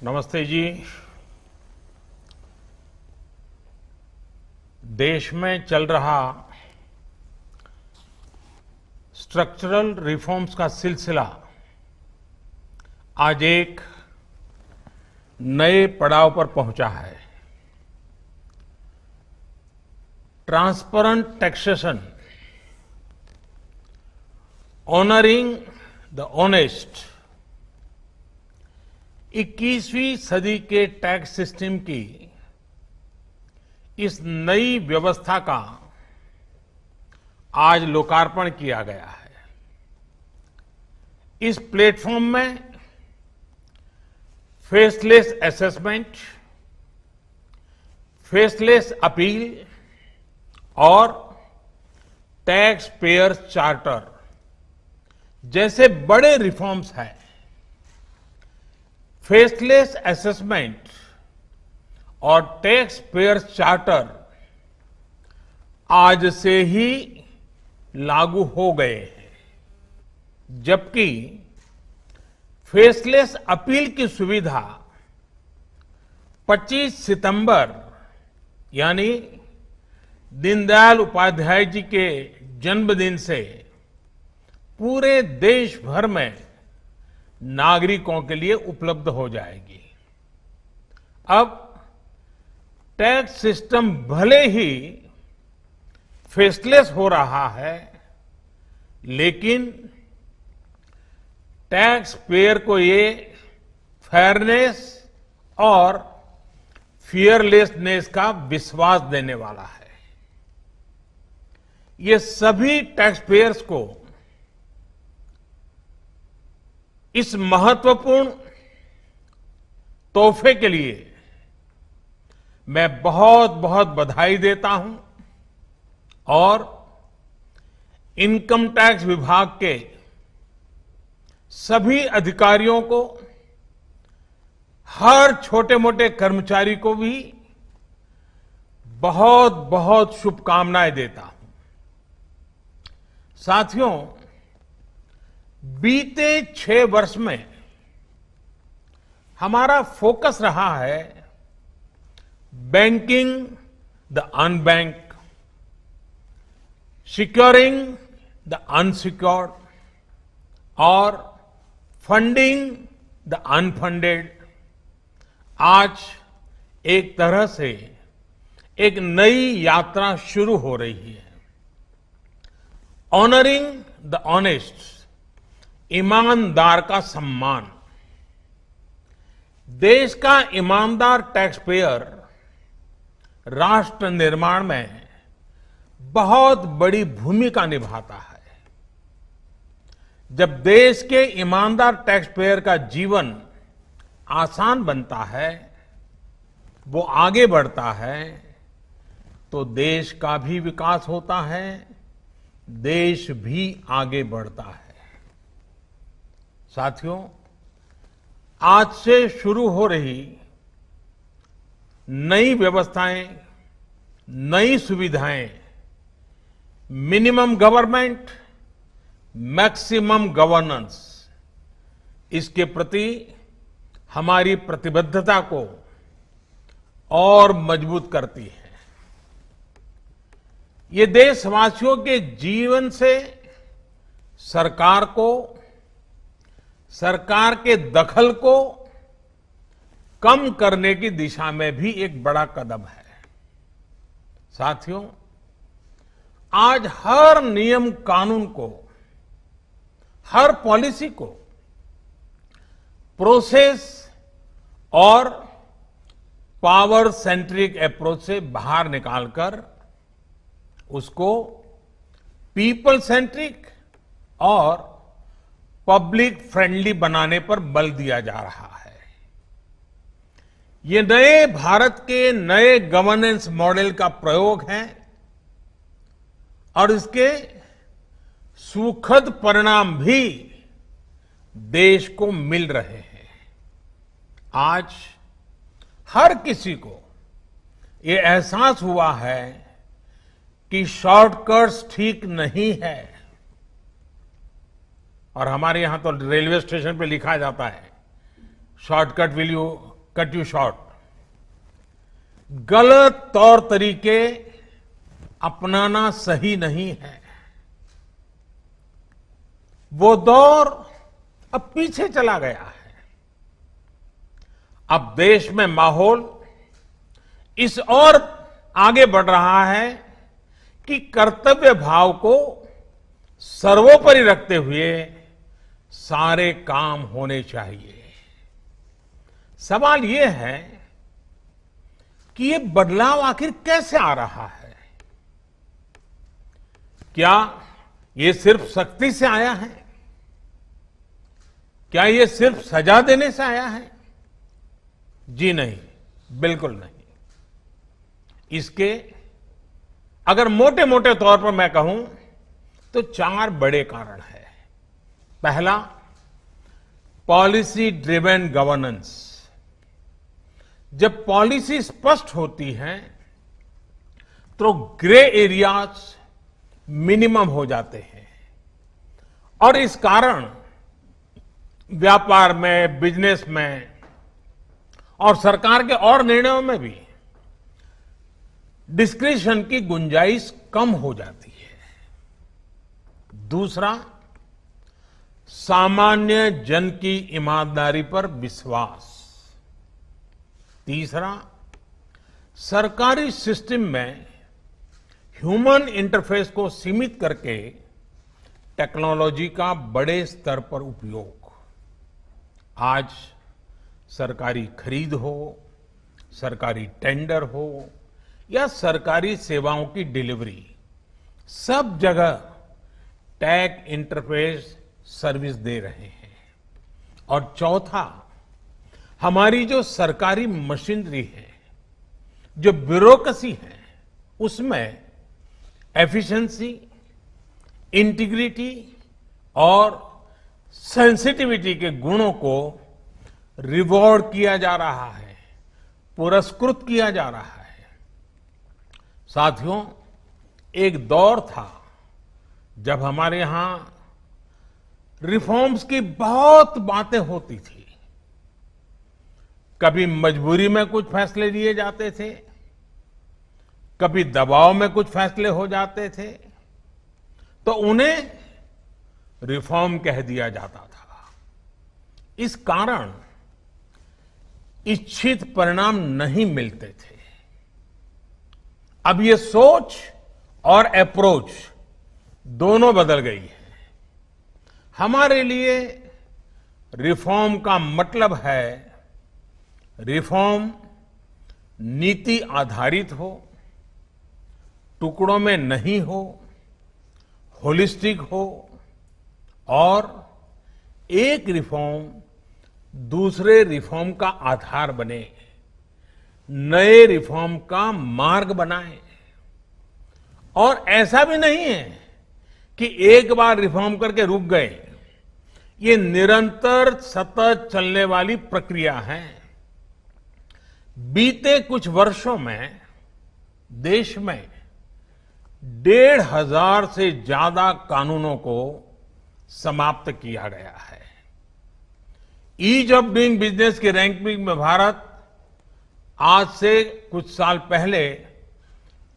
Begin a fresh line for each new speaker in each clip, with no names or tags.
नमस्ते जी। देश में चल रहा स्ट्रक्चरल रिफॉर्म्स का सिलसिला आज एक नए पड़ाव पर पहुंचा है। Transparent taxation, honouring the honest, 21वीं सदी के टैक्स सिस्टम की इस नई व्यवस्था का आज लोकार्पण किया गया है। इस प्लेटफॉर्म में फेसलेस असेसमेंट, फेसलेस अपील और टैक्स पेयर चार्टर जैसे बड़े रिफॉर्म्स हैं। फेसलेस असेसमेंट और टैक्स पेयर चार्टर आज से ही लागू हो गए हैं, जबकि फेसलेस अपील की सुविधा 25 सितंबर यानी दीनदयाल उपाध्याय जी के जन्मदिन से पूरे देश भर में नागरिकों के लिए उपलब्ध हो जाएगी। अब टैक्स सिस्टम भले ही फेसलेस हो रहा है, लेकिन टैक्स पेयर को ये फेयरनेस और फियरलेसनेस का विश्वास देने वाला है। ये सभी टैक्स पेयर्स को इस महत्वपूर्ण तोहफे के लिए मैं बहुत बहुत बधाई देता हूं और इनकम टैक्स विभाग के सभी अधिकारियों को, हर छोटे मोटे कर्मचारी को भी बहुत बहुत शुभकामनाएं देता हूं। साथियों, बीते 6 वर्ष में हमारा फोकस रहा है banking the unbanked, securing the unsecured और फंडिंग द अनफंडेड। आज एक तरह से एक नई यात्रा शुरू हो रही है। ऑनरिंग द ऑनेस्ट, ईमानदार का सम्मान। देश का ईमानदार टैक्स पेयर राष्ट्र निर्माण में बहुत बड़ी भूमिका निभाता है। जब देश के ईमानदार टैक्स पेयर का जीवन आसान बनता है, वो आगे बढ़ता है, तो देश का भी विकास होता है, देश भी आगे बढ़ता है। साथियों, आज से शुरू हो रही नई व्यवस्थाएं, नई सुविधाएं मिनिमम गवर्नमेंट, मैक्सिमम गवर्नेंस, इसके प्रति हमारी प्रतिबद्धता को और मजबूत करती है। ये देशवासियों के जीवन से सरकार को, सरकार के दखल को कम करने की दिशा में भी एक बड़ा कदम है। साथियों, आज हर नियम कानून को, हर पॉलिसी को प्रोसेस और पावर सेंट्रिक अप्रोच से बाहर निकालकर उसको पीपल सेंट्रिक और पब्लिक फ्रेंडली बनाने पर बल दिया जा रहा है। ये नए भारत के नए गवर्नेंस मॉडल का प्रयोग है और इसके सुखद परिणाम भी देश को मिल रहे हैं। आज हर किसी को ये एहसास हुआ है कि शॉर्टकट्स ठीक नहीं है। और हमारे यहां तो रेलवे स्टेशन पे लिखा जाता है, shortcut will you cut you short. गलत तौर तरीके अपनाना सही नहीं है। वो दौर अब पीछे चला गया है। अब देश में माहौल इस ओर आगे बढ़ रहा है कि कर्तव्य भाव को सर्वोपरि रखते हुए सारे काम होने चाहिए। सवाल यह है कि ये बदलाव आखिर कैसे आ रहा है? क्या ये सिर्फ सख्ती से आया है? क्या ये सिर्फ सजा देने से आया है? जी नहीं, बिल्कुल नहीं। इसके अगर मोटे मोटे तौर पर मैं कहूं तो 4 बड़े कारण हैं। पहला, पॉलिसी ड्रिवन गवर्नेंस। जब पॉलिसी स्पष्ट होती है तो ग्रे एरियाज मिनिमम हो जाते हैं और इस कारण व्यापार में, बिजनेस में और सरकार के और निर्णयों में भी डिस्क्रिशन की गुंजाइश कम हो जाती है। दूसरा, सामान्य जन की ईमानदारी पर विश्वास। तीसरा, सरकारी सिस्टम में ह्यूमन इंटरफेस को सीमित करके टेक्नोलॉजी का बड़े स्तर पर उपयोग। आज सरकारी खरीद हो, सरकारी टेंडर हो या सरकारी सेवाओं की डिलीवरी, सब जगह टैग इंटरफेस सर्विस दे रहे हैं। और चौथा, हमारी जो सरकारी मशीनरी है, जो ब्यूरोक्रेसी है, उसमें एफिशिएंसी, इंटीग्रिटी और सेंसिटिविटी के गुणों को रिवॉर्ड किया जा रहा है, पुरस्कृत किया जा रहा है। साथियों, एक दौर था जब हमारे यहां रिफॉर्म्स की बहुत बातें होती थी। कभी मजबूरी में कुछ फैसले लिए जाते थे, कभी दबाव में कुछ फैसले हो जाते थे, तो उन्हें रिफॉर्म कह दिया जाता था। इस कारण इच्छित परिणाम नहीं मिलते थे। अब ये सोच और अप्रोच दोनों बदल गई है। हमारे लिए रिफॉर्म का मतलब है रिफॉर्म नीति आधारित हो, टुकड़ों में नहीं हो, होलिस्टिक हो और एक रिफॉर्म दूसरे रिफॉर्म का आधार बने, नए रिफॉर्म का मार्ग बनाए। और ऐसा भी नहीं है कि एक बार रिफॉर्म करके रुक गए। ये निरंतर सतत चलने वाली प्रक्रिया है। बीते कुछ वर्षों में देश में 1,500 से ज्यादा कानूनों को समाप्त किया गया है। ईज ऑफ डूइंग बिजनेस की रैंकिंग में भारत आज से कुछ साल पहले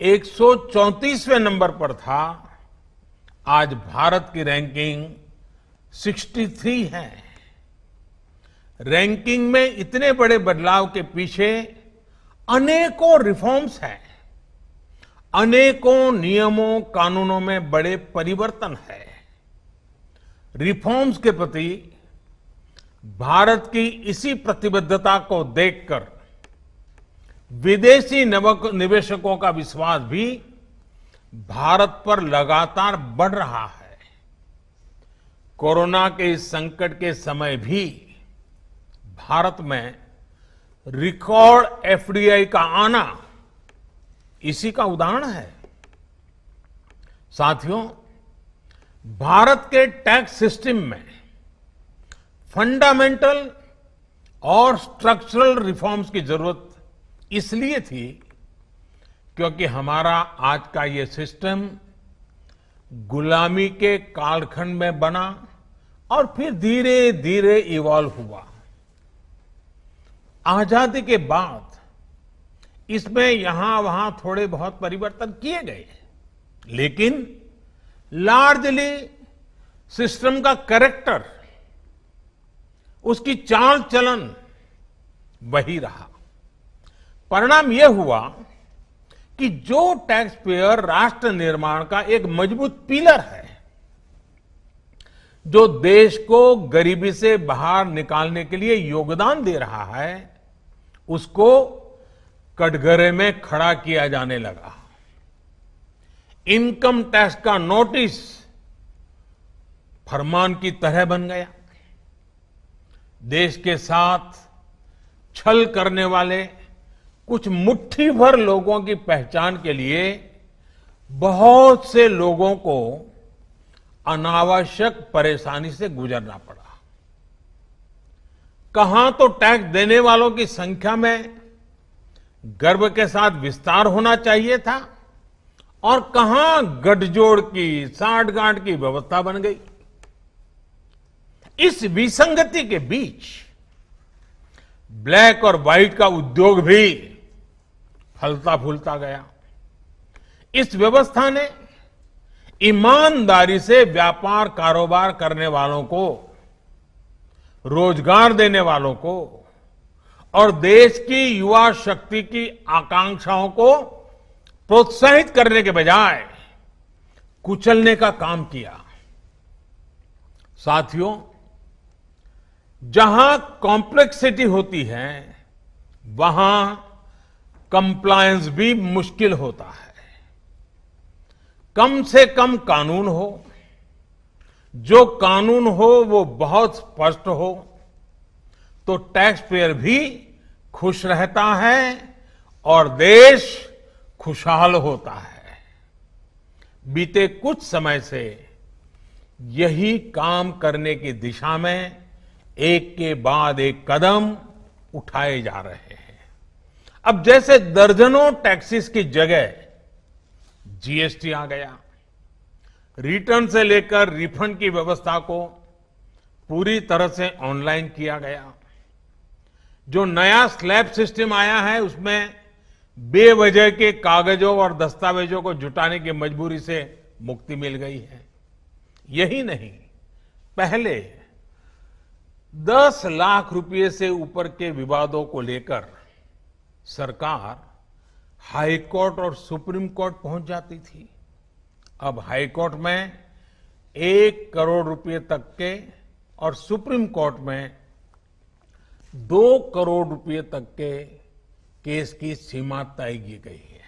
134वें नंबर पर था। आज भारत की रैंकिंग 63 है। रैंकिंग में इतने बड़े बदलाव के पीछे अनेकों रिफॉर्म्स हैं, अनेकों नियमों कानूनों में बड़े परिवर्तन है। रिफॉर्म्स के प्रति भारत की इसी प्रतिबद्धता को देखकर विदेशी निवेशकों का विश्वास भी भारत पर लगातार बढ़ रहा है। कोरोना के इस संकट के समय भी भारत में रिकॉर्ड एफडीआई का आना इसी का उदाहरण है। साथियों, भारत के टैक्स सिस्टम में फंडामेंटल और स्ट्रक्चरल रिफॉर्म्स की जरूरत इसलिए थी क्योंकि हमारा आज का ये सिस्टम गुलामी के कालखंड में बना और फिर धीरे धीरे इवॉल्व हुआ। आजादी के बाद इसमें यहां वहां थोड़े बहुत परिवर्तन किए गए, लेकिन लार्जली सिस्टम का कैरेक्टर, उसकी चाल चलन वही रहा। परिणाम यह हुआ कि जो टैक्स पेयर राष्ट्र निर्माण का एक मजबूत पिलर है, जो देश को गरीबी से बाहर निकालने के लिए योगदान दे रहा है, उसको कटघरे में खड़ा किया जाने लगा। इनकम टैक्स का नोटिस फरमान की तरह बन गया। देश के साथ छल करने वाले कुछ मुट्ठी भर लोगों की पहचान के लिए बहुत से लोगों को अनावश्यक परेशानी से गुजरना पड़ा। कहां तो टैक्स देने वालों की संख्या में गर्व के साथ विस्तार होना चाहिए था, और कहां गठजोड़ की, सांठगांठ की व्यवस्था बन गई। इस विसंगति के बीच ब्लैक और व्हाइट का उद्योग भी फलता फूलता गया। इस व्यवस्था ने ईमानदारी से व्यापार कारोबार करने वालों को, रोजगार देने वालों को और देश की युवा शक्ति की आकांक्षाओं को प्रोत्साहित करने के बजाय कुचलने का काम किया। साथियों, जहां कॉम्प्लेक्सिटी होती है, वहां कंप्लायंस भी मुश्किल होता है। कम से कम कानून हो, जो कानून हो वो बहुत स्पष्ट हो, तो टैक्स पेयर भी खुश रहता है और देश खुशहाल होता है। बीते कुछ समय से यही काम करने की दिशा में एक के बाद एक कदम उठाए जा रहे हैं। अब जैसे दर्जनों टैक्सेस की जगह जीएसटी आ गया, रिटर्न से लेकर रिफंड की व्यवस्था को पूरी तरह से ऑनलाइन किया गया। जो नया स्लैब सिस्टम आया है, उसमें बेवजह के कागजों और दस्तावेजों को जुटाने की मजबूरी से मुक्ति मिल गई है। यही नहीं, पहले 10 लाख रुपए से ऊपर के विवादों को लेकर सरकार हाई कोर्ट और सुप्रीम कोर्ट पहुंच जाती थी। अब हाई कोर्ट में 1 करोड़ रुपए तक के और सुप्रीम कोर्ट में 2 करोड़ रुपए तक के केस की सीमा तय की गई है।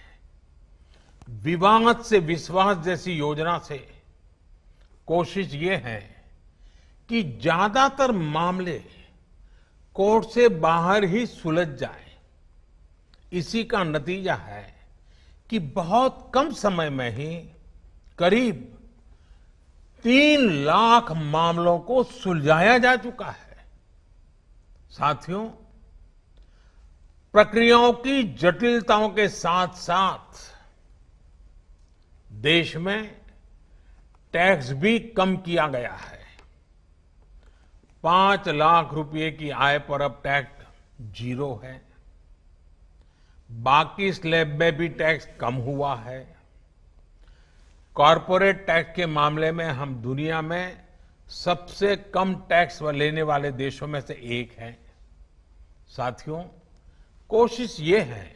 विवाद से विश्वास जैसी योजना से कोशिश ये है कि ज्यादातर मामले कोर्ट से बाहर ही सुलझ जाए। इसी का नतीजा है कि बहुत कम समय में ही करीब 3 लाख मामलों को सुलझाया जा चुका है। साथियों, प्रक्रियाओं की जटिलताओं के साथ साथ देश में टैक्स भी कम किया गया है। 5 लाख रुपए की आय पर अब टैक्स 0 है। बाकी स्लैब में भी टैक्स कम हुआ है। कॉरपोरेट टैक्स के मामले में हम दुनिया में सबसे कम टैक्स लेने वाले देशों में से एक हैं। साथियों, कोशिश ये है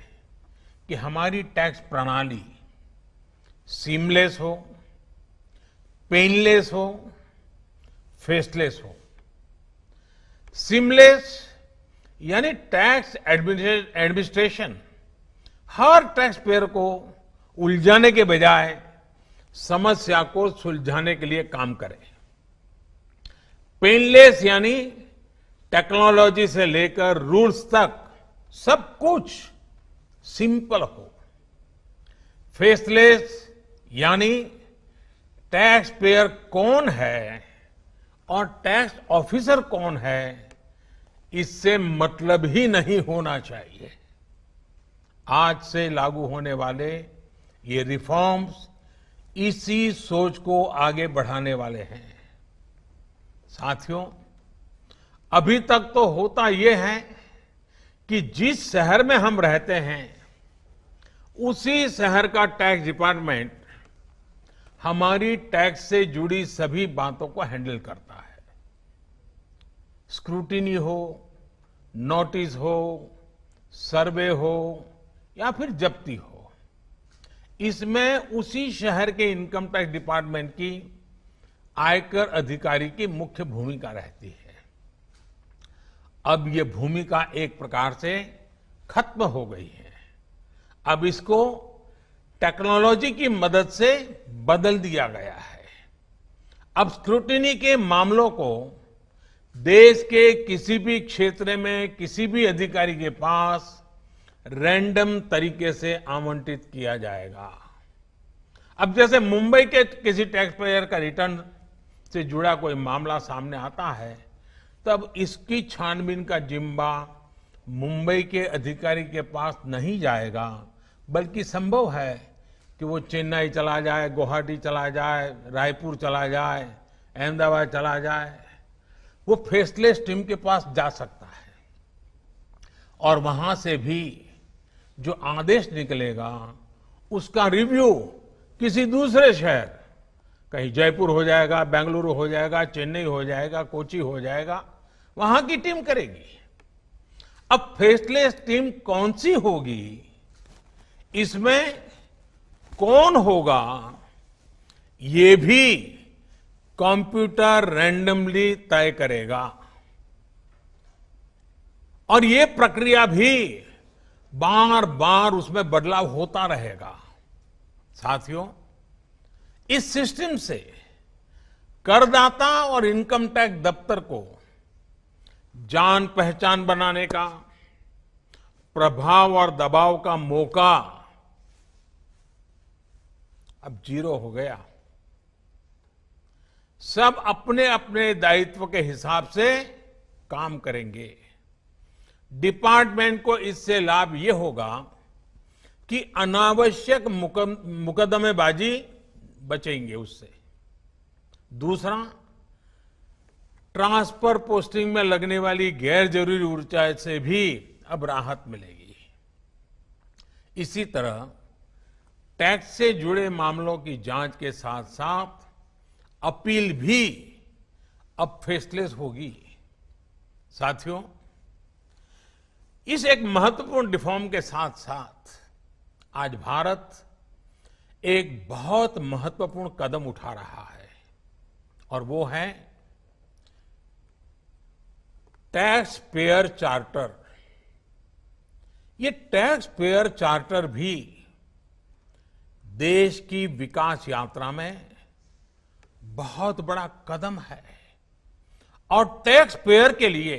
कि हमारी टैक्स प्रणाली सीमलेस हो, पेनलेस हो, फेसलेस हो। सीमलेस यानी टैक्स एडमिनिस्ट्रेशन हर टैक्स पेयर को उलझाने के बजाय समस्या को सुलझाने के लिए काम करे। पेनलेस यानी टेक्नोलॉजी से लेकर रूल्स तक सब कुछ सिंपल हो। फेसलेस यानी टैक्स पेयर कौन है और टैक्स ऑफिसर कौन है, इससे मतलब ही नहीं होना चाहिए। आज से लागू होने वाले ये रिफॉर्म्स इसी सोच को आगे बढ़ाने वाले हैं। साथियों, अभी तक तो होता यह है कि जिस शहर में हम रहते हैं उसी शहर का टैक्स डिपार्टमेंट हमारी टैक्स से जुड़ी सभी बातों को हैंडल करता है। स्क्रूटिनी हो, नोटिस हो, सर्वे हो या फिर जब्ती हो, इसमें उसी शहर के इनकम टैक्स डिपार्टमेंट की आयकर अधिकारी की मुख्य भूमिका रहती है। अब ये भूमिका एक प्रकार से खत्म हो गई है। अब इसको टेक्नोलॉजी की मदद से बदल दिया गया है। अब स्क्रूटिनी के मामलों को देश के किसी भी क्षेत्र में किसी भी अधिकारी के पास रैंडम तरीके से आवंटित किया जाएगा। अब जैसे मुंबई के किसी टैक्स पेयर का रिटर्न से जुड़ा कोई मामला सामने आता है, तब इसकी छानबीन का जिम्मा मुंबई के अधिकारी के पास नहीं जाएगा, बल्कि संभव है कि वो चेन्नई चला जाए, गुवाहाटी चला जाए, रायपुर चला जाए, अहमदाबाद चला जाए। वो फेसलेस टीम के पास जा सकता है और वहां से भी जो आदेश निकलेगा उसका रिव्यू किसी दूसरे शहर, कहीं जयपुर हो जाएगा, बेंगलुरु हो जाएगा, चेन्नई हो जाएगा, कोची हो जाएगा, वहां की टीम करेगी। अब फेसलेस टीम कौन सी होगी, इसमें कौन होगा, ये भी कंप्यूटर रैंडमली तय करेगा और ये प्रक्रिया भी बार बार उसमें बदलाव होता रहेगा। साथियों, इस सिस्टम से करदाता और इनकम टैक्स दफ्तर को जान पहचान बनाने का, प्रभाव और दबाव का मौका अब जीरो हो गया। सब अपने अपने दायित्व के हिसाब से काम करेंगे। डिपार्टमेंट को इससे लाभ ये होगा कि अनावश्यक मुकदमेबाजी बचेंगे उससे। दूसरा, ट्रांसफर पोस्टिंग में लगने वाली गैर जरूरी ऊर्जा से भी अब राहत मिलेगी। इसी तरह टैक्स से जुड़े मामलों की जांच के साथ साथ अपील भी अब फेसलेस होगी। साथियों, इस एक महत्वपूर्ण रिफॉर्म के साथ साथ आज भारत एक बहुत महत्वपूर्ण कदम उठा रहा है और वो है टैक्स पेयर चार्टर। ये टैक्स पेयर चार्टर भी देश की विकास यात्रा में बहुत बड़ा कदम है और टैक्स पेयर के लिए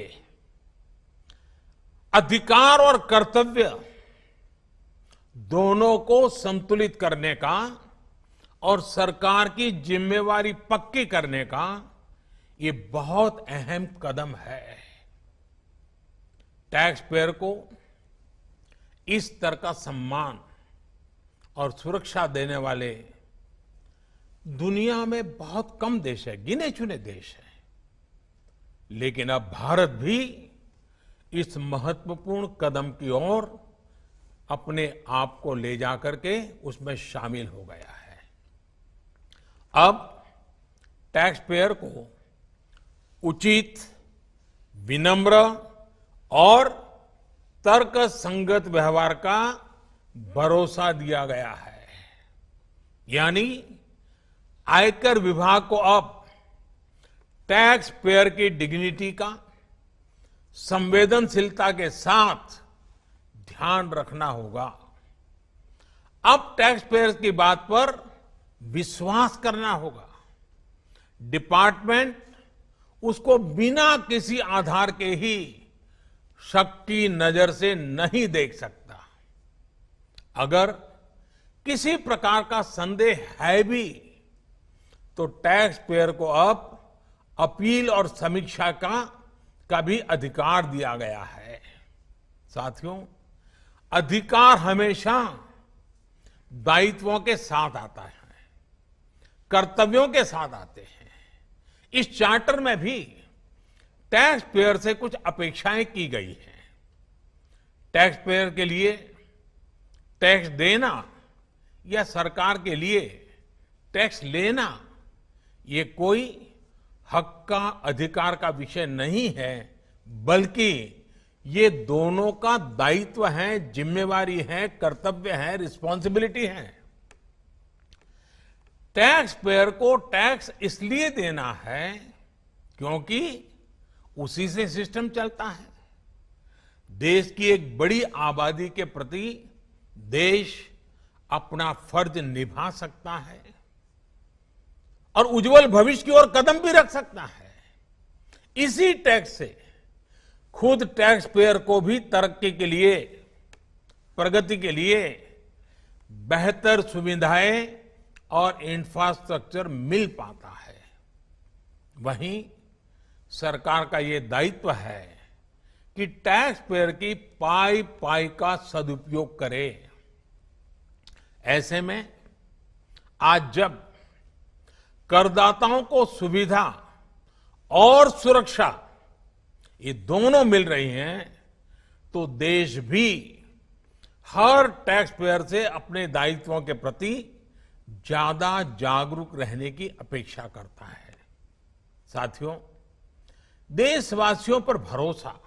अधिकार और कर्तव्य दोनों को संतुलित करने का और सरकार की जिम्मेवारी पक्की करने का ये बहुत अहम कदम है। टैक्स पेयर को इस स्तर का सम्मान और सुरक्षा देने वाले दुनिया में बहुत कम देश है, गिने चुने देश हैं। लेकिन अब भारत भी इस महत्वपूर्ण कदम की ओर अपने आप को ले जाकर के उसमें शामिल हो गया है। अब टैक्स पेयर को उचित, विनम्र और तर्कसंगत व्यवहार का भरोसा दिया गया है। यानी आयकर विभाग को अब टैक्स पेयर की डिग्निटी का संवेदनशीलता के साथ ध्यान रखना होगा। अब टैक्स पेयर की बात पर विश्वास करना होगा। डिपार्टमेंट उसको बिना किसी आधार के ही शक की नजर से नहीं देख सकता। अगर किसी प्रकार का संदेह है भी तो टैक्स पेयर को अब अपील और समीक्षा का भी अधिकार दिया गया है। साथियों, अधिकार हमेशा दायित्वों के साथ आता है, कर्तव्यों के साथ आते हैं। इस चार्टर में भी टैक्स पेयर से कुछ अपेक्षाएं की गई हैं। टैक्स पेयर के लिए टैक्स देना या सरकार के लिए टैक्स लेना ये कोई हक का अधिकार का विषय नहीं है, बल्कि ये दोनों का दायित्व है, जिम्मेवारी है, कर्तव्य है, रिस्पॉन्सिबिलिटी है। टैक्स पेयर को टैक्स इसलिए देना है क्योंकि उसी से सिस्टम चलता है। देश की एक बड़ी आबादी के प्रति देश अपना फर्ज निभा सकता है और उज्जवल भविष्य की ओर कदम भी रख सकता है। इसी टैक्स से खुद टैक्स पेयर को भी तरक्की के लिए, प्रगति के लिए बेहतर सुविधाएं और इंफ्रास्ट्रक्चर मिल पाता है। वहीं सरकार का ये दायित्व है कि टैक्स पेयर की पाई पाई का सदुपयोग करे। ऐसे में आज जब करदाताओं को सुविधा और सुरक्षा ये दोनों मिल रही हैं, तो देश भी हर टैक्स पेयर से अपने दायित्वों के प्रति ज्यादा जागरूक रहने की अपेक्षा करता है। साथियों, देशवासियों पर भरोसा,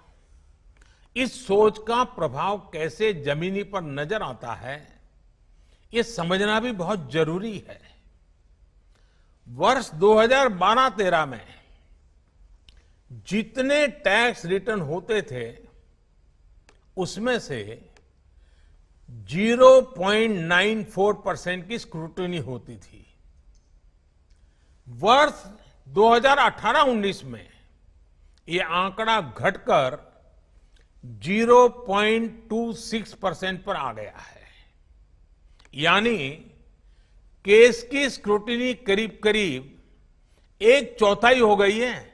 इस सोच का प्रभाव कैसे जमीनी पर नजर आता है, ये समझना भी बहुत जरूरी है। वर्ष 2012-13 में जितने टैक्स रिटर्न होते थे उसमें से 0.94% की स्क्रूटनी होती थी। वर्ष 2018-19 में ये आंकड़ा घटकर 0.26% पर आ गया है। यानी केस की स्क्रूटनी करीब करीब 1/4 हो गई है,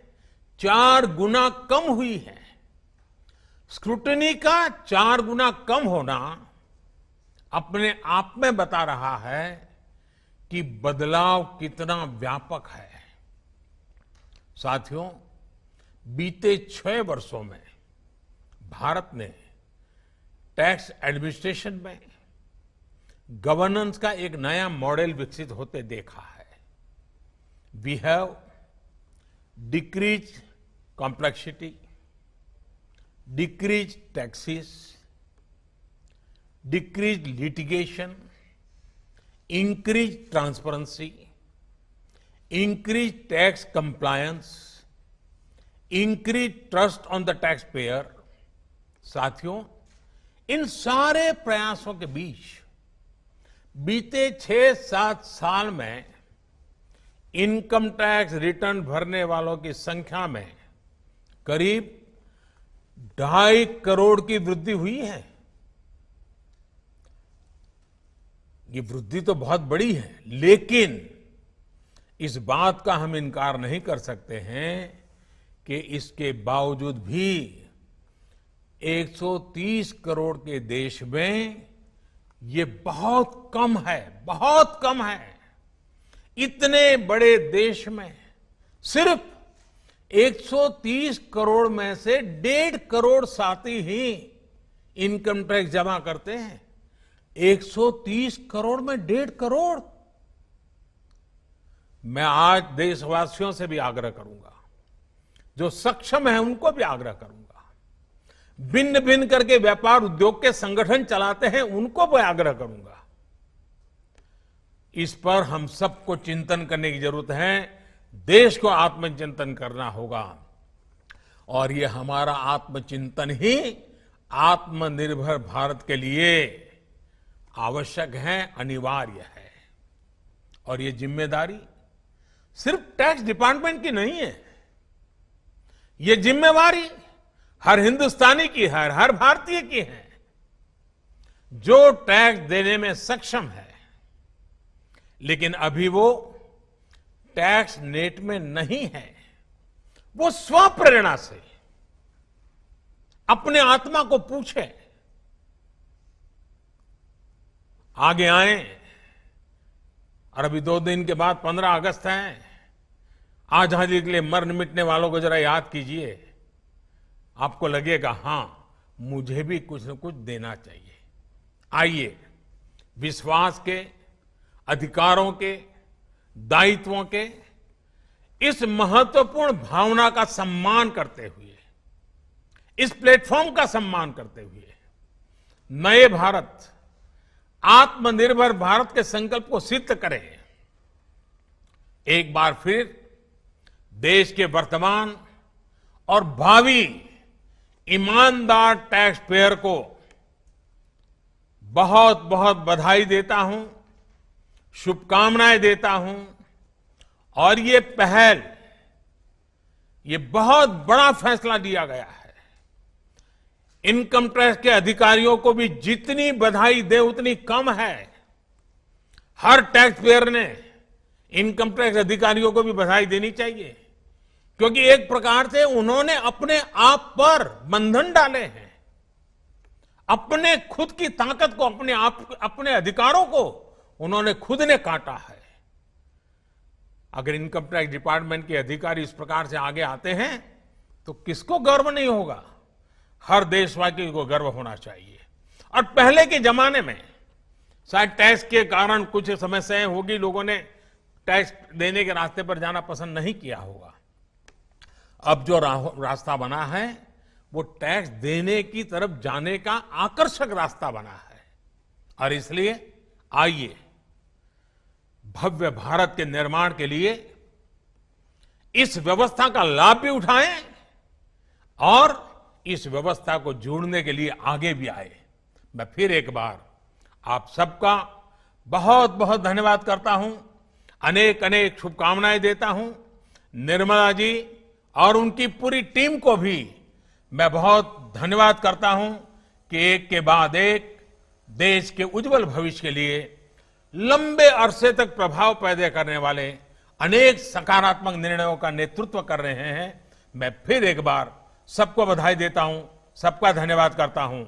4 गुना कम हुई है। स्क्रूटनी का 4 गुना कम होना अपने आप में बता रहा है कि बदलाव कितना व्यापक है। साथियों, बीते 6 वर्षों में भारत ने टैक्स एडमिनिस्ट्रेशन में गवर्नेंस का एक नया मॉडल विकसित होते देखा है। We have decrease complexity, decrease taxes, decrease litigation, increase transparency, increase tax compliance, increase trust on the taxpayer. साथियों, इन सारे प्रयासों के बीच बीते 6-7 साल में इनकम टैक्स रिटर्न भरने वालों की संख्या में करीब 2.5 करोड़ की वृद्धि हुई है। ये वृद्धि तो बहुत बड़ी है, लेकिन इस बात का हम इनकार नहीं कर सकते हैं कि इसके बावजूद भी 130 करोड़ के देश में ये बहुत कम है, बहुत कम है। इतने बड़े देश में सिर्फ 130 करोड़ में से 1.5 करोड़ साथी ही इनकम टैक्स जमा करते हैं। 130 करोड़ में 1.5 करोड़। मैं आज देशवासियों से भी आग्रह करूंगा, जो सक्षम है उनको भी आग्रह करूंगा, भिन्न भिन्न करके व्यापार उद्योग के संगठन चलाते हैं उनको भी आग्रह करूंगा। इस पर हम सबको चिंतन करने की जरूरत है। देश को आत्मचिंतन करना होगा और ये हमारा आत्मचिंतन ही आत्मनिर्भर भारत के लिए आवश्यक है, अनिवार्य है। और ये जिम्मेदारी सिर्फ टैक्स डिपार्टमेंट की नहीं है, ये जिम्मेवारी हर हिंदुस्तानी की है, हर भारतीय की है जो टैक्स देने में सक्षम है, लेकिन अभी वो टैक्स नेट में नहीं है। वो स्वप्रेरणा से अपने आत्मा को पूछे, आगे आए। और अभी 2 दिन के बाद 15 अगस्त है। आजादी के लिए मरने मिटने वालों को जरा याद कीजिए। आपको लगेगा हाँ, मुझे भी कुछ न कुछ देना चाहिए। आइए विश्वास के, अधिकारों के, दायित्वों के इस महत्वपूर्ण भावना का सम्मान करते हुए, इस प्लेटफॉर्म का सम्मान करते हुए नए भारत, आत्मनिर्भर भारत के संकल्प को सिद्ध करें। एक बार फिर देश के वर्तमान और भावी ईमानदार टैक्स पेयर को बहुत बहुत बधाई देता हूं, शुभकामनाएं देता हूं। और ये पहल, ये बहुत बड़ा फैसला लिया गया है। इनकम टैक्स के अधिकारियों को भी जितनी बधाई दे उतनी कम है। हर टैक्स पेयर ने इनकम टैक्स अधिकारियों को भी बधाई देनी चाहिए, क्योंकि एक प्रकार से उन्होंने अपने आप पर बंधन डाले हैं। अपने खुद की ताकत को, अपने अधिकारों को उन्होंने खुद ने काटा है। अगर इनकम टैक्स डिपार्टमेंट के अधिकारी इस प्रकार से आगे आते हैं तो किसको गर्व नहीं होगा? हर देशवासी को गर्व होना चाहिए। और पहले के जमाने में शायद टैक्स के कारण कुछ समस्याएं होगी, लोगों ने टैक्स देने के रास्ते पर जाना पसंद नहीं किया होगा। अब जो रास्ता बना है वो टैक्स देने की तरफ जाने का आकर्षक रास्ता बना है। और इसलिए आइए भव्य भारत के निर्माण के लिए इस व्यवस्था का लाभ भी उठाएं और इस व्यवस्था को जोड़ने के लिए आगे भी आए। मैं फिर एक बार आप सबका बहुत बहुत धन्यवाद करता हूं, अनेक अनेक शुभकामनाएं देता हूं। निर्मला जी और उनकी पूरी टीम को भी मैं बहुत धन्यवाद करता हूं कि एक के बाद एक देश के उज्जवल भविष्य के लिए लंबे अरसे तक प्रभाव पैदा करने वाले अनेक सकारात्मक निर्णयों का नेतृत्व कर रहे हैं। मैं फिर एक बार सबको बधाई देता हूं, सबका धन्यवाद करता हूं।